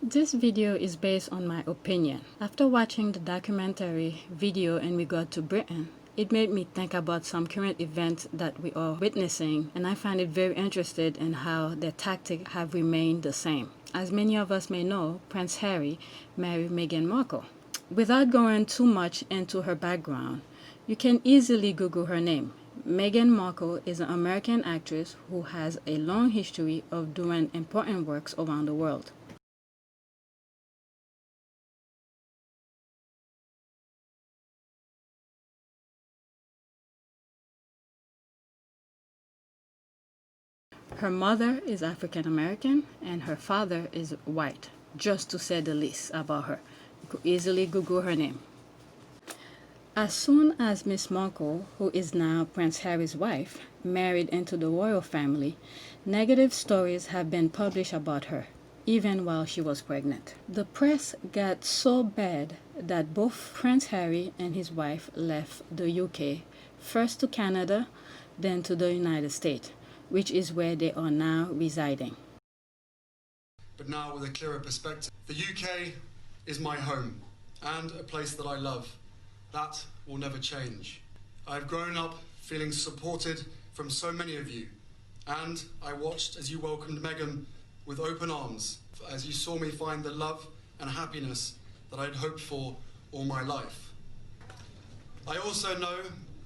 This video is based on my opinion. After watching the documentary video in regard to Britain, it made me think about some current events that we are witnessing, and I find it very interesting in how their tactics have remained the same. As many of us may know, Prince Harry married Meghan Markle. Without going too much into her background, you can easily Google her name. Meghan Markle is an American actress who has a long history of doing important works around the world. Her mother is African American and her father is white, just to say the least about her. You could easily Google her name. As soon as Miss Markle, who is now Prince Harry's wife, married into the royal family, negative stories have been published about her, even while she was pregnant. The press got so bad that both Prince Harry and his wife left the UK, first to Canada, then to the United States, which is where they are now residing. But now with a clearer perspective, the UK is my home and a place that I love. That will never change. I've grown up feeling supported from so many of you, and I watched as you welcomed Meghan with open arms, as you saw me find the love and happiness that I'd hoped for all my life. I also know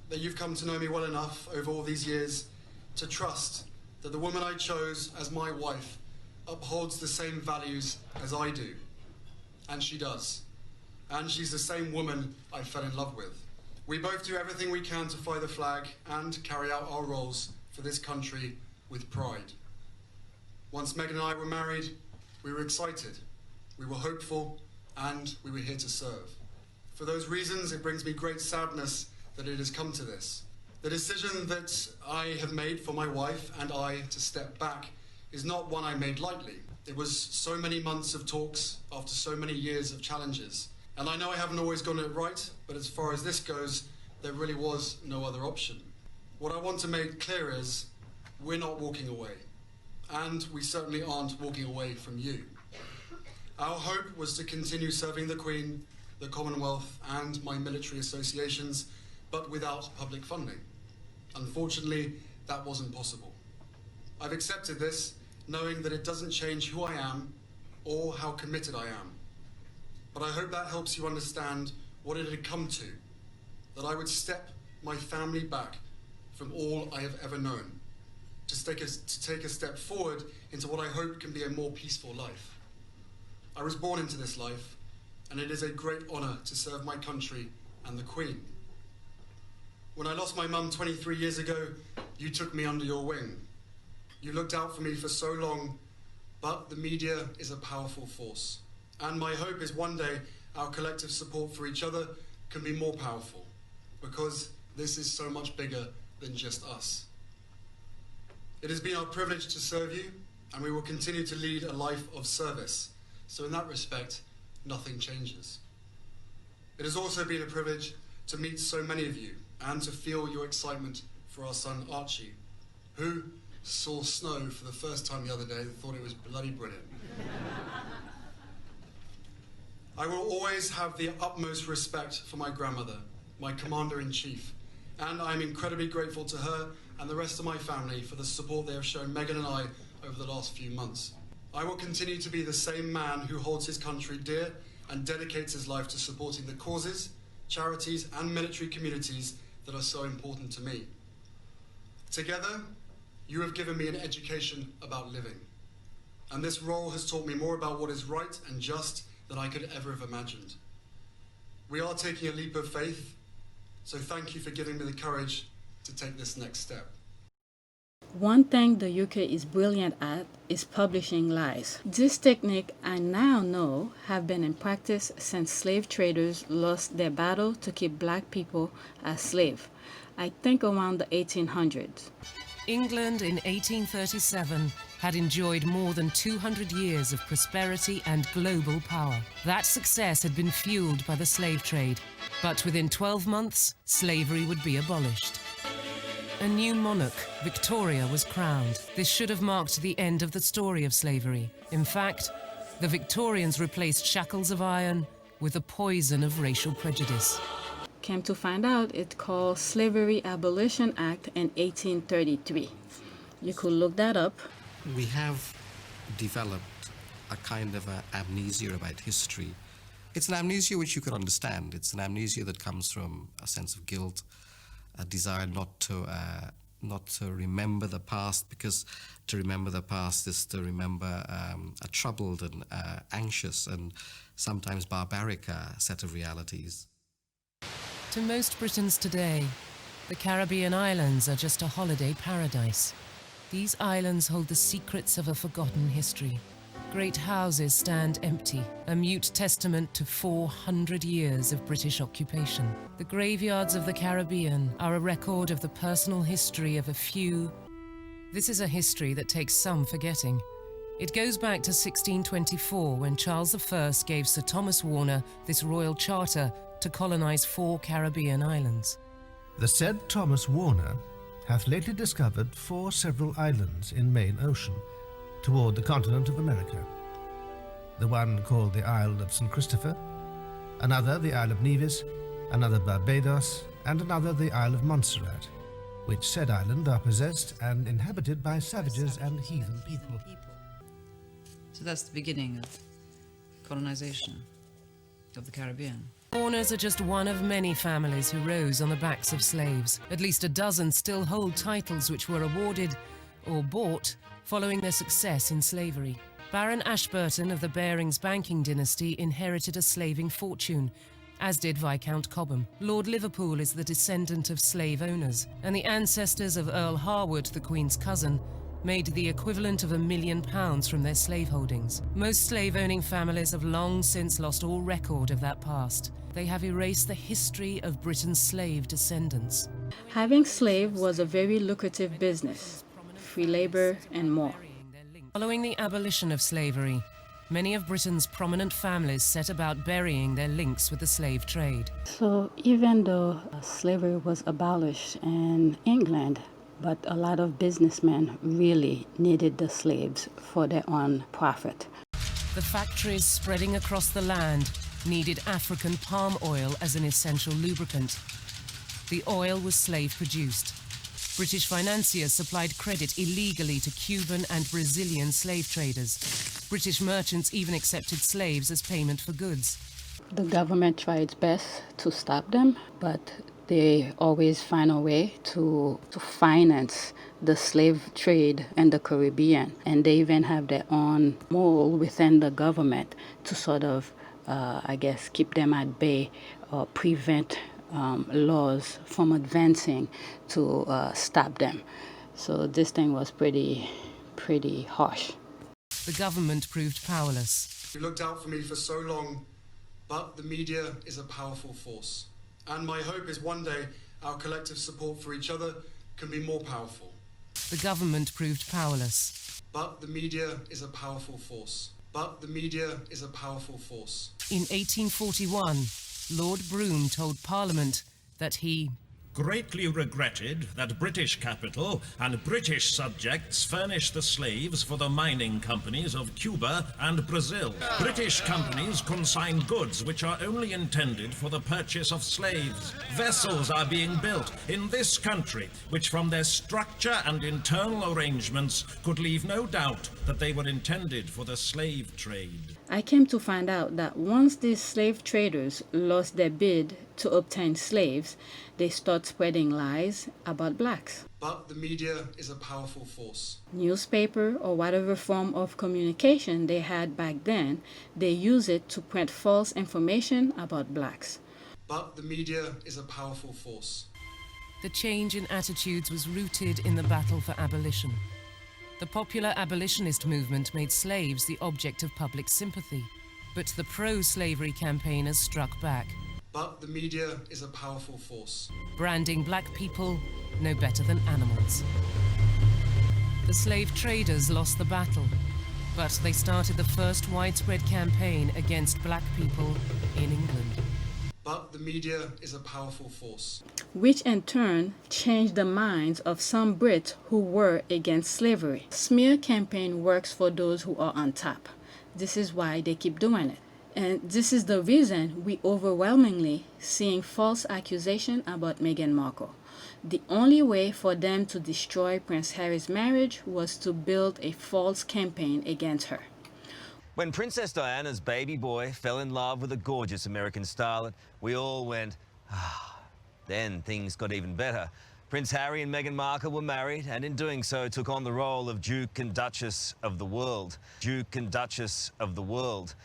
that you've come to know me well enough over all these years to trust that the woman I chose as my wife upholds the same values as I do. And she does. And she's the same woman I fell in love with. We both do everything we can to fly the flag and carry out our roles for this country with pride. Once Meghan and I were married, we were excited, we were hopeful, and we were here to serve. For those reasons, it brings me great sadness that it has come to this. The decision that I have made for my wife and I to step back is not one I made lightly. It was so many months of talks after so many years of challenges. And I know I haven't always gotten it right, but as far as this goes, there really was no other option. What I want to make clear is we're not walking away, and we certainly aren't walking away from you. Our hope was to continue serving the Queen, the Commonwealth, and my military associations, but without public funding. Unfortunately, that wasn't possible. I've accepted this, knowing that it doesn't change who I am or how committed I am. But I hope that helps you understand what it had come to, that I would step my family back from all I have ever known, to take a step forward into what I hope can be a more peaceful life. I was born into this life, and it is a great honour to serve my country and the Queen. When I lost my mum 23 years ago, you took me under your wing. You looked out for me for so long, but the media is a powerful force. And my hope is one day our collective support for each other can be more powerful, because this is so much bigger than just us. It has been our privilege to serve you, and we will continue to lead a life of service. So in that respect, nothing changes. It has also been a privilege to meet so many of you and to feel your excitement for our son Archie, who saw snow for the first time the other day and thought it was bloody brilliant. I will always have the utmost respect for my grandmother, my Commander-in-Chief, and I'm incredibly grateful to her and the rest of my family for the support they have shown Meghan and I over the last few months. I will continue to be the same man who holds his country dear and dedicates his life to supporting the causes, charities and military communities that are so important to me. Together, you have given me an education about living, and this role has taught me more about what is right and just than I could ever have imagined. We are taking a leap of faith, so thank you for giving me the courage to take this next step. One thing the UK is brilliant at is publishing lies. This technique I now know have been in practice since slave traders lost their battle to keep black people as slaves. I think around the 1800s. England in 1837 had enjoyed more than 200 years of prosperity and global power. That success had been fueled by the slave trade, but within 12 months, slavery would be abolished. A new monarch, Victoria, was crowned. This should have marked the end of the story of slavery. In fact, The Victorians replaced shackles of iron with the poison of racial prejudice. Came to find out, it's called Slavery Abolition Act in 1833. You could look that up. We have developed a kind of amnesia about history. It's an amnesia which you can understand. It's an amnesia that comes from a sense of guilt, a desire not to remember the past, because to remember the past is to remember a troubled and anxious and sometimes barbaric set of realities. To most Britons today, the Caribbean islands are just a holiday paradise. These islands hold the secrets of a forgotten history. Great houses stand empty, a mute testament to 400 years of British occupation. The graveyards of the Caribbean are a record of the personal history of a few. This is a history that takes some forgetting. It goes back to 1624, when Charles I gave Sir Thomas Warner this royal charter to colonize 4 Caribbean islands. The said Thomas Warner hath lately discovered 4 several islands in main ocean, toward the continent of America. The one called the Isle of St. Christopher, another the Isle of Nevis, another Barbados, and another the Isle of Montserrat, which said island are possessed and inhabited by savages and heathen people. So that's the beginning of colonization of the Caribbean. Warners are just one of many families who rose on the backs of slaves. At least a dozen still hold titles which were awarded or bought following their success in slavery. Baron Ashburton of the Barings banking dynasty inherited a slaving fortune, as did Viscount Cobham. Lord Liverpool is the descendant of slave owners, and the ancestors of Earl Harwood, the Queen's cousin, made the equivalent of £1 million from their slaveholdings. Most slave-owning families have long since lost all record of that past. They have erased the history of Britain's slave descendants. Having slaves was a very lucrative business, free labor and more. Following the abolition of slavery, many of Britain's prominent families set about burying their links with the slave trade. So even though slavery was abolished in England, but a lot of businessmen really needed the slaves for their own profit. The factories spreading across the land needed African palm oil as an essential lubricant. The oil was slave-produced. British financiers supplied credit illegally to Cuban and Brazilian slave traders. British merchants even accepted slaves as payment for goods. The government tried its best to stop them, but they always find a way to finance the slave trade in the Caribbean. And they even have their own mole within the government to sort of, keep them at bay or prevent laws from advancing to stop them. So this thing was pretty harsh. The government proved powerless. You looked out for me for so long, but the media is a powerful force. And my hope is one day our collective support for each other can be more powerful. The government proved powerless. But the media is a powerful force. But the media is a powerful force. In 1841, Lord Brougham told Parliament that he greatly regretted that British capital and British subjects furnished the slaves for the mining companies of Cuba and Brazil. British companies consign goods which are only intended for the purchase of slaves. Vessels are being built in this country which from their structure and internal arrangements could leave no doubt that they were intended for the slave trade. I came to find out that once these slave traders lost their bid to obtain slaves, they start spreading lies about blacks. But the media is a powerful force. Newspaper or whatever form of communication they had back then, they use it to print false information about blacks. But the media is a powerful force. The change in attitudes was rooted in the battle for abolition. The popular abolitionist movement made slaves the object of public sympathy, but the pro-slavery campaigners struck back. But the media is a powerful force. Branding black people no better than animals. The slave traders lost the battle, but they started the first widespread campaign against black people in England. But the media is a powerful force. Which in turn changed the minds of some Brits who were against slavery. Smear campaign works for those who are on top. This is why they keep doing it. And this is the reason we overwhelmingly seeing false accusation about Meghan Markle. The only way for them to destroy Prince Harry's marriage was to build a false campaign against her. When Princess Diana's baby boy fell in love with a gorgeous American starlet, we all went, ah. Then things got even better. Prince Harry and Meghan Markle were married, and in doing so took on the role of Duke and Duchess of the world. Duke and Duchess of the world.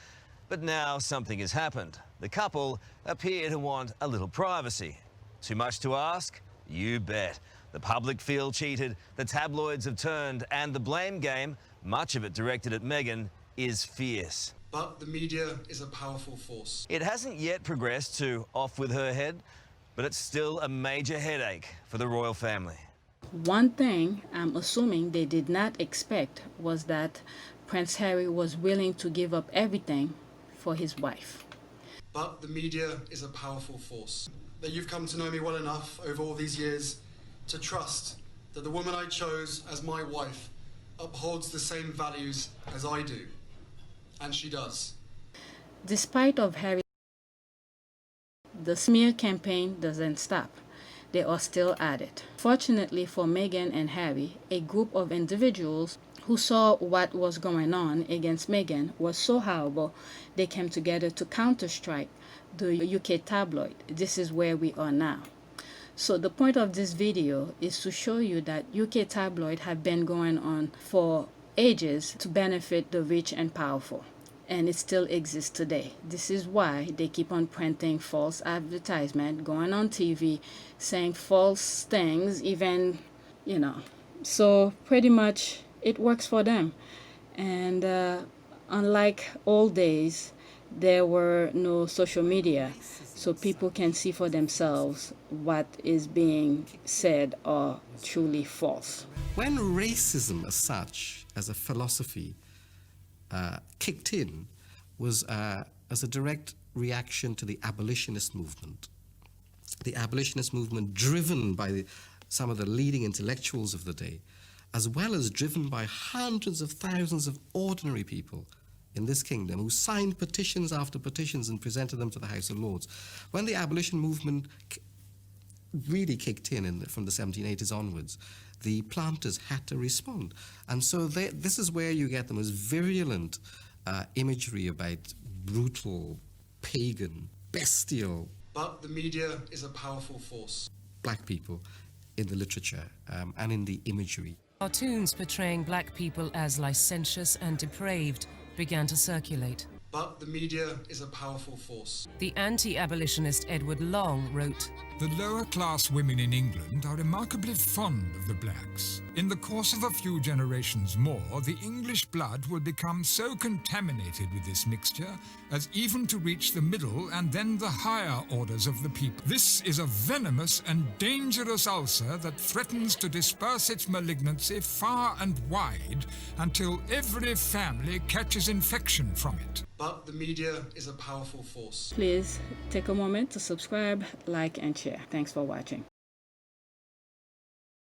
But now something has happened. The couple appear to want a little privacy. Too much to ask? You bet. The public feel cheated, the tabloids have turned, and the blame game, much of it directed at Meghan, is fierce. But the media is a powerful force. It hasn't yet progressed to off with her head, but it's still a major headache for the royal family. One thing I'm assuming they did not expect was that Prince Harry was willing to give up everything for his wife. But the media is a powerful force. That you've come to know me well enough over all these years to trust that the woman I chose as my wife upholds the same values as I do. And she does. Despite of Harry, the smear campaign doesn't stop. They are still at it. Fortunately for Meghan and Harry, a group of individuals who saw what was going on against Meghan was so horrible, they came together to counter-strike the UK tabloid. This is where we are now. So the point of this video is to show you that UK tabloid have been going on for ages to benefit the rich and powerful. And it still exists today. This is why they keep on printing false advertisement, going on TV, saying false things, even, you know. So pretty much it works for them. And unlike old days, there were no social media, so people can see for themselves what is being said or truly false. When racism as such, as a philosophy, kicked in was as a direct reaction to the abolitionist movement. The abolitionist movement driven by some of the leading intellectuals of the day, as well as driven by hundreds of thousands of ordinary people in this kingdom who signed petitions after petitions and presented them to the House of Lords. When the abolition movement really kicked in from the 1780s onwards, the planters had to respond. And so this is where you get the most virulent imagery about brutal, pagan, bestial. But the media is a powerful force. Black people in the literature and in the imagery. Cartoons portraying black people as licentious and depraved began to circulate. But the media is a powerful force. The anti-abolitionist Edward Long wrote, "The lower class women in England are remarkably fond of the blacks. In the course of a few generations more, the English blood will become so contaminated with this mixture as even to reach the middle and then the higher orders of the people. This is a venomous and dangerous ulcer that threatens to disperse its malignancy far and wide until every family catches infection from it." But the media is a powerful force. Please take a moment to subscribe, like, and share. Thanks for watching.